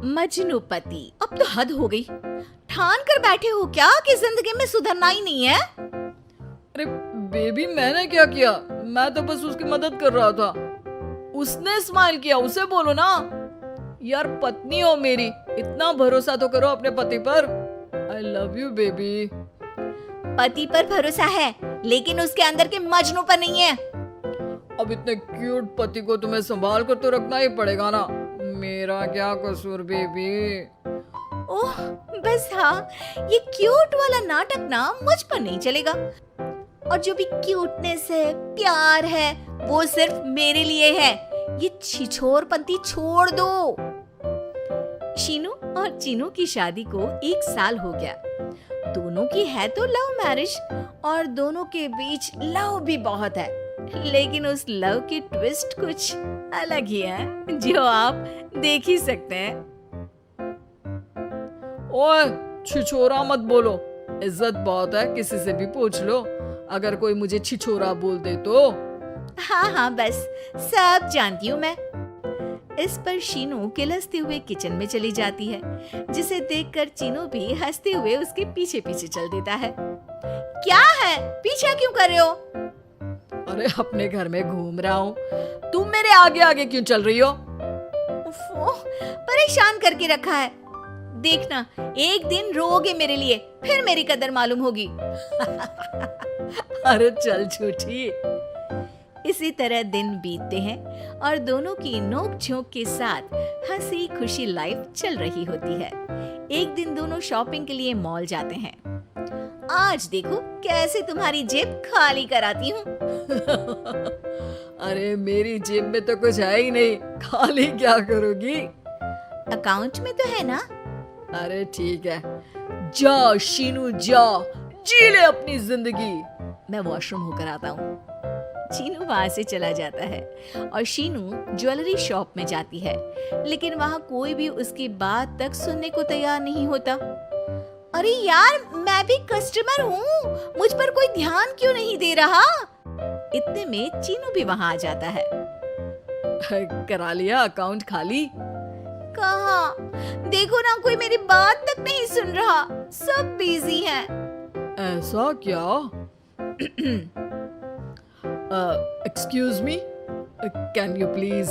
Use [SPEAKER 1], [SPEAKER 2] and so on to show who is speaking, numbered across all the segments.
[SPEAKER 1] मजनूपति, अब तो हद हो गई। ठान कर बैठे हो क्या कि जिंदगी में सुधरना ही नहीं है?
[SPEAKER 2] अरे बेबी, मैंने क्या किया? मैं तो बस उसकी मदद कर रहा था। उसने स्माइल किया, उसे बोलो ना। यार पत्नी हो मेरी, इतना भरोसा तो करो अपने पति पर। I love you baby.
[SPEAKER 1] पति पर भरोसा है लेकिन उसके अंदर के मजनू पर नहीं है।
[SPEAKER 2] अब इतने क्यूट पति को तुम्हें संभाल कर तो रखना ही पड़ेगा ना। मेरा क्या कसूर बेबी।
[SPEAKER 1] ओह बस हाँ, ये क्यूट वाला नाटक ना मुझ पर नहीं चलेगा। और जो भी क्यूटनेस है, प्यार है, वो सिर्फ मेरे लिए है। ये छिछोरपंती छोड़ दो। शीनू और चीनू की शादी को 1 साल हो गया। दोनों की है तो लव मैरिज और दोनों के बीच लव भी बहुत है, लेकिन उस लव की ट्विस्ट कुछ अलग ही है जो आप देख ही सकते हैं।
[SPEAKER 2] ओए छिछोरा मत बोलो, इज्जत बहुत है, किसी से भी पूछ लो अगर कोई मुझे छिछोरा बोल दे तो।
[SPEAKER 1] हाँ बस सब जानती हूँ मैं। इस पर शीनू किलसते हुए किचन में चली जाती है, जिसे देखकर चीनू भी हंसते हुए उसके पीछे पीछे चल देता है। क्या है, पीछा क्यों कर रहे हो?
[SPEAKER 2] अरे अपने घर में घूम रहा हूँ, तुम मेरे आगे आगे क्यों चल रही हो?
[SPEAKER 1] परेशान करके रखा है। देखना एक दिन रोओगे मेरे लिए, फिर मेरी कदर मालूम होगी।
[SPEAKER 2] अरे चल झूठी।
[SPEAKER 1] इसी तरह दिन बीतते हैं और दोनों की नोक झोंक के साथ हंसी खुशी लाइफ चल रही होती है। एक दिन दोनों शॉपिंग के लिए मॉल जाते हैं। आज देखो कैसे तुम्हारी जेब खाली कराती हूँ।
[SPEAKER 2] अरे मेरी जेब में तो कुछ है ही नहीं, खाली क्या करोगी?
[SPEAKER 1] अकाउंट में तो है ना?
[SPEAKER 2] अरे ठीक है, जा शीनू जा, जी ले अपनी जिंदगी।
[SPEAKER 1] मैं वॉशरूम होकर आता हूँ। शीनू वहां से चला जाता है और शीनू ज्वेलरी शॉप में जाती है, लेकिन वहां कोई भी उसकी बात तक सुनने को तैयार नहीं होता। अरे यार, मैं भी कस्टमर हूँ, मुझ पर कोई ध्यान क्यों नहीं दे रहा? इतने में चीनू भी वहां आ जाता है।
[SPEAKER 2] करा लिया अकाउंट खाली?
[SPEAKER 1] कहाँ? देखो ना, कोई मेरी बात तक नहीं सुन रहा, सब बिजी हैं।
[SPEAKER 2] ऐसा क्या? Excuse me, can you please?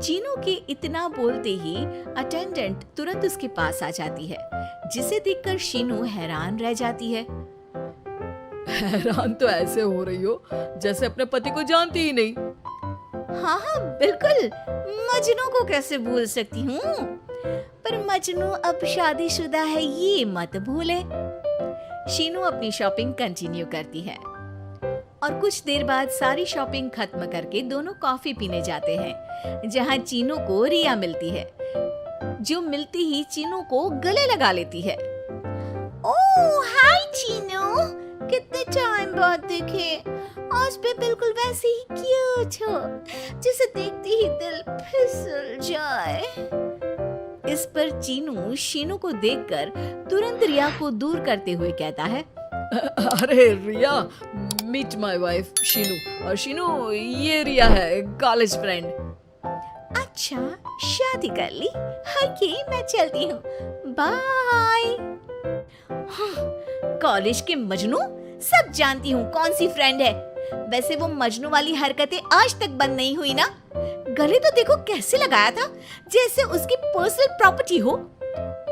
[SPEAKER 1] Chinu के इतना बोलते ही अटेंडेंट तुरंत उसके पास आ जाती है, जिसे देखकर शीनू हैरान रह जाती है।
[SPEAKER 2] हैरान तो ऐसे हो रही हो जैसे अपने पति को जानती ही नहीं।
[SPEAKER 1] हाँ बिल्कुल, मजनू को कैसे भूल सकती हूँ? पर मजनू अब शादीशुदा है, ये मत भूले। शीनू अपनी शॉपिंग कंटिन्यू करती है और कुछ देर बाद सारी शॉपिंग खत्म करके दोनों कॉफी पीने जाते हैं, जहाँ चीनू को रिया मिलती है, जो मिलती ही चीनू को गले लगा लेती है। ओह हाय चीनू, कितने टाइम बाद देखे। आज भी बिल्कुल वैसे ही क्यूट हो, जिसे देखते ही दिल फिसल जाए। इस पर चीनू शीनू को देखकर तुरंत रिया को दूर करते हुए कहता है,
[SPEAKER 2] अरे रिया, मीट माय वाइफ शीनू। और शीनू, ये रिया है, कॉलेज फ्रेंड।
[SPEAKER 1] अच्छा शादी कर ली? ओके मैं चलती हूँ, बाय। कॉलेज के मजनू, सब जानती हूँ कौन सी फ्रेंड है। वैसे वो मजनू वाली हरकतें आज तक बंद नहीं हुई ना। गले तो देखो कैसे लगाया था, जैसे उसकी पर्सनल प्रॉपर्टी हो।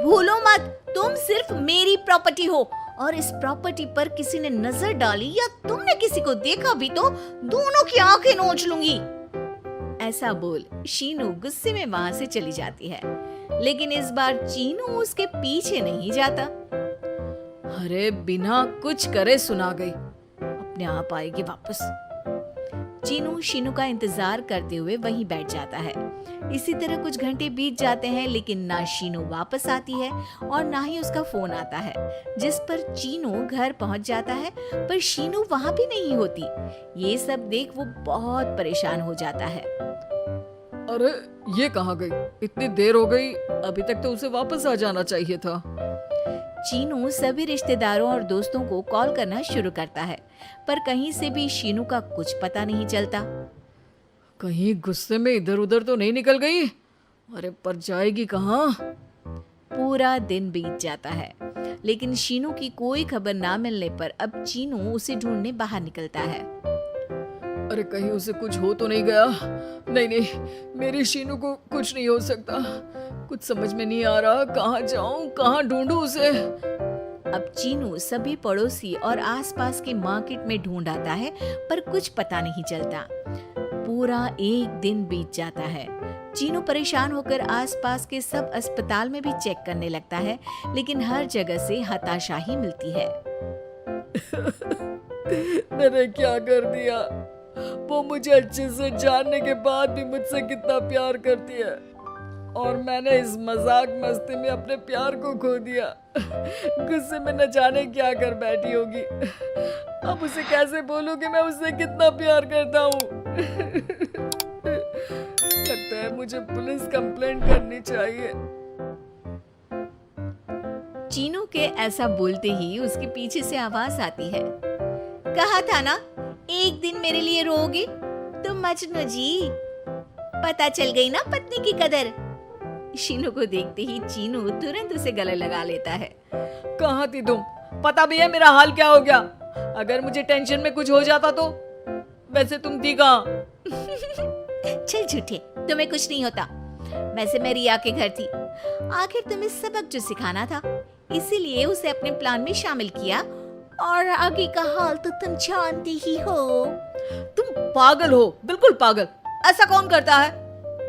[SPEAKER 1] भूलो मत, तुम सिर्फ मेरी प्रॉपर्टी हो, और इस प्रॉपर्टी पर किसी ने नजर डाली या तुमने किसी को देखा भी तो दोनों की आंखें नोच लूंगी। ऐसा बोल शीनू गुस्से में वहां से चली जाती है, लेकिन इस बार चीनू उसके पीछे नहीं जाता।
[SPEAKER 2] अरे बिना कुछ करे सुना गई, अपने आप आएगी वापस।
[SPEAKER 1] चीनू शीनू का इंतजार करते हुए वहीं बैठ जाता है। इसी तरह कुछ घंटे बीत जाते हैं, लेकिन ना शीनू वापस आती है और ना ही उसका फोन आता है, जिस पर चीनू घर पहुंच जाता है, पर शीनू वहां भी नहीं होती। ये सब देख वो बहुत परेशान हो जाता है।
[SPEAKER 2] अरे ये कहाँ गई? इतनी देर हो गई, अभी तक तो उसे वापस आ जाना चाहिए था।
[SPEAKER 1] चीनू सभी रिश्तेदारों और दोस्तों को कॉल करना शुरू करता है, पर कहीं से भी शीनू का कुछ पता नहीं चलता।
[SPEAKER 2] कहीं गुस्से में इधर उधर तो नहीं निकल गई? अरे पर जाएगी कहाँ?
[SPEAKER 1] पूरा दिन बीत जाता है, लेकिन शीनू की कोई खबर ना मिलने पर अब चीनू उसे ढूंढने बाहर निकलता है।
[SPEAKER 2] अरे कहीं उसे कुछ हो तो नहीं गया? नहीं नहीं, मेरी शीनू को कुछ नहीं हो सकता। कुछ समझ में नहीं आ रहा, कहाँ जाऊं, कहाँ ढूंढूं उसे।
[SPEAKER 1] अब चीनू सभी पड़ोसी और आसपास के मार्केट में ढूंढ आता है, पर कुछ पता नहीं चलता। पूरा एक दिन बीत जाता है। चीनू परेशान होकर आसपास के सब अस्पताल में भी चेक करने लगता है, लेकिन हर जगह से हताशा ही मिलती है।
[SPEAKER 2] मैंने क्या कर दिया? वो मुझे अच्छे से जानने के बाद भी मुझसे कितना प्यार करती है, और मैंने इस मजाक मस्ती में अपने प्यार को खो दिया। गुस्से में न जाने क्या कर बैठी होगी। अब उसे कैसे बोलूं कि मैं उससे कितना प्यार करता हूँ। लगता है मुझे पुलिस कंप्लेंट करनी चाहिए।
[SPEAKER 1] चीनू के ऐसा बोलते ही उसके पीछे से आवाज आती है। कहा था ना, एक दिन मेरे लिए रोओगे तो मजनू जी, पता चल गई ना पत्नी की कदर। शीनू को देखते ही चीनू तुरंत उसे गले लगा लेता है।
[SPEAKER 2] कहाँ थी तुम? पता भी है मेरा हाल क्या हो गया? अगर मुझे टेंशन में कुछ हो जाता तो? वैसे तुम थी कहाँ?
[SPEAKER 1] चल झूठे, तुम्हें कुछ नहीं होता। वैसे मैं रिया के घर थी। आखिर तुम्हें सबक जो सिखाना था, इसीलिए उसे अपने प्लान में शामिल किया, और आगे का हाल तो तुम जानती ही हो।
[SPEAKER 2] तुम पागल हो, बिल्कुल पागल। ऐसा कौन करता है?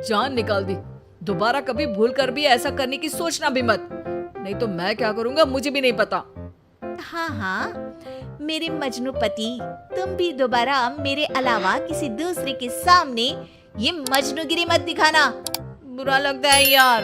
[SPEAKER 2] जान निकाल दी। दोबारा कभी भूल कर भी ऐसा करने की सोचना भी मत, नहीं तो मैं क्या करूंगा मुझे भी नहीं पता।
[SPEAKER 1] हाँ हाँ, मेरे मजनू पति, तुम भी दोबारा मेरे अलावा किसी दूसरे के सामने ये मजनूगिरी मत दिखाना। बुरा लगता है यार।